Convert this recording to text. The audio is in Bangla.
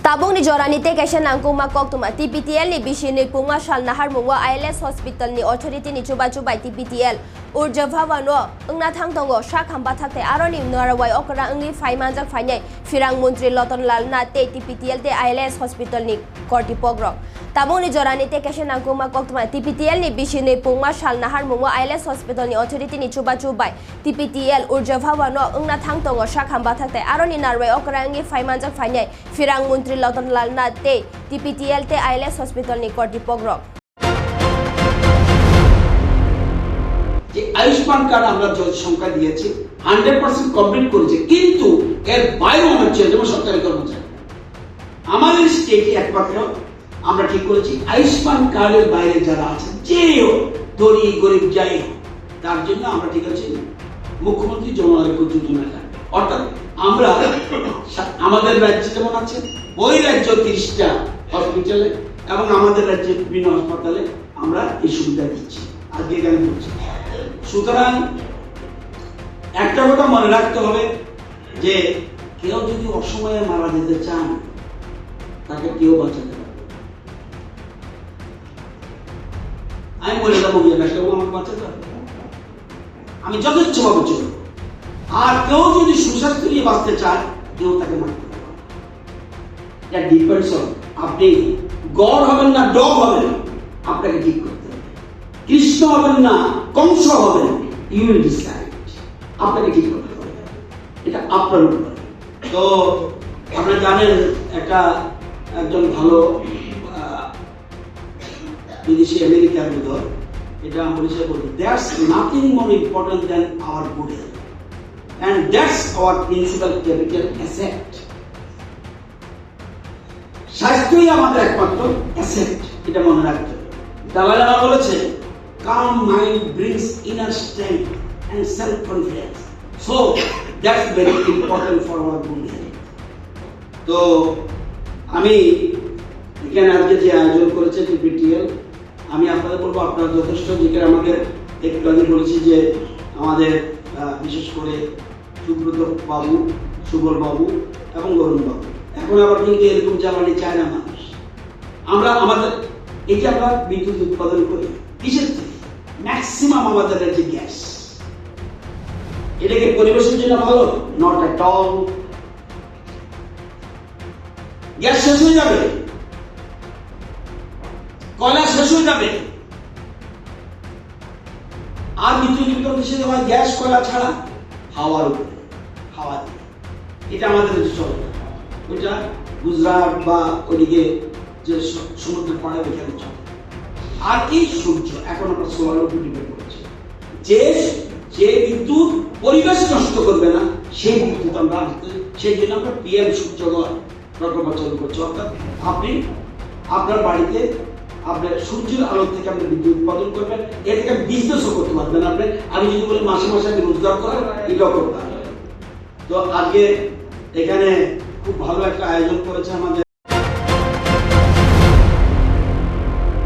Tabung ni jorani te kaisa nangkuma koktuma TPTL ni bisi ni punga sal nahar mungwa ILS hospital ni authority ni chuba TPTL urjavawano ungna thangtongo shakhamba thakte aroni narawai okra ungi faimanjak fainai firang mantri Loton Lal na te TPTL te ILS hospital ni korti pogrok tabung ni jorani te kaisa nangkuma koktuma TPTL ni bisi ni punga sal nahar mungwa ILS hospital ni authority ni chuba TPTL urjavawano ungna thangtongo shakhamba thakte aroni narawai okra ungi faimanjak fainai firang mantri Loton Lal na te TPTL te ILS hospital ni korti pogrok Ayushman card আমরা যে সংখ্যা দিয়েছি 100% কমপ্লিট করেছে কিন্তু এর বাইরেও আমার যেমন সরকারি কর্মচারী আমাদের স্টেটে একমাত্র আমরা ঠিক করেছি আয়ুষ্মান কার্ডের বাইরে যারা আছে যেও ধনী গরিব যাই তার জন্য আমরা ঠিক আছে মুখ্যমন্ত্রী জন আরোগ্য যোজনা লাগবে অর্থাৎ আমরা আমাদের রাজ্যে যেমন আছে ওই রাজ্য 30টা হসপিটালে এবং আমাদের রাজ্যে বিভিন্ন হাসপাতালে আমরা এই সুবিধা দিচ্ছি আজকে এখানে বলছি সুতরাং একটা কথা মনে রাখতে হবে যে কেউ যদি অসময়ে মারা যেতে চান তাকে কেউ বাঁচাতে পারবে আমি বলে দেবো কেউ আমাকে বাঁচাতে পারবে আমি যথেচ্ছভাবে চলব আর কেউ যদি সুস্বাস্থ্য নিয়ে বাঁচতে চায় কেউ তাকে মারতে পারবে এটা ডিপেন্ডস অন আপনি গড হবেন না ডগ হবেন আপনাকে ঠিক করতে হবে কৃষ্ণ হবেন না কংস হবেন ইউ উইল ডিসাইড আপনাকে ঠিক করতে হবে এটা আপনার উপর তো আপনারা জানেন একজন ভালো বিদেশি আমেরিকার মধ্যে এটা বলেছে বলতে that's nothing more important than hour good health and that's our principal capital asset স্বাস্থ্যই আমাদের একমাত্র অ্যাসেট এটা মনে রাখতে হবে দালাল লামা বলেছে calm mind brings inner strength and self-confidence. So that's very important for our good health. তো আমি এখানে আজকে যে আয়োজন করেছে TPTL আমি আপনাদের বলবো আপনারা যথেষ্ট যেখানে আমাদের একটু আগে বলেছি যে আমাদের বিশেষ করে সুব্রত বাবু সুবল বাবু এবং অরুণ বাবু এখন আবার কিন্তু এরকম জ্বালানি চায় না মানুষ আমরা আমাদের এই যে আমরা বিদ্যুৎ উৎপাদন করি কিসের থেকে ম্যাক্সিমাম আমাদের যে গ্যাস এটাকে পরিবেশের জন্য ভালো নট এট অল গ্যাস শেষ হয়ে যাবে কয়লা শেষ হয়ে যাবে আর বিদ্যুৎ উৎপাদন হিসেবে হয় গ্যাস কয়লা ছাড়া হাওয়ার উপরে হাওয়া দিয়ে এটা আমাদের দেশে চলে ওইটা গুজরাট বা ওইদিকে যে সমুদ্রের পাড়ে ওইখানে চলে আর এই সূর্য এখন আমরা সোলার উপর ডিপেন্ড করছি যে বিদ্যুৎ পরিবেশ নষ্ট করবে না সেই বিদ্যুৎ আমরা সেই জন্য আমরা PM সূর্যঘর প্রকল্প চালু করছি অর্থাৎ আপনি আপনার বাড়িতে আপনার সূর্যের আলো থেকে আপনি বিদ্যুৎ উৎপাদন করবেন এ থেকে বিজনেসও করতে পারবেন আপনি আমি যদি বলি মাসে মাসে আপনি রোজগার করেন এটাও করতে পারবেন তো আজকে এখানে খুব ভালো একটা আয়োজন করেছে আমাদের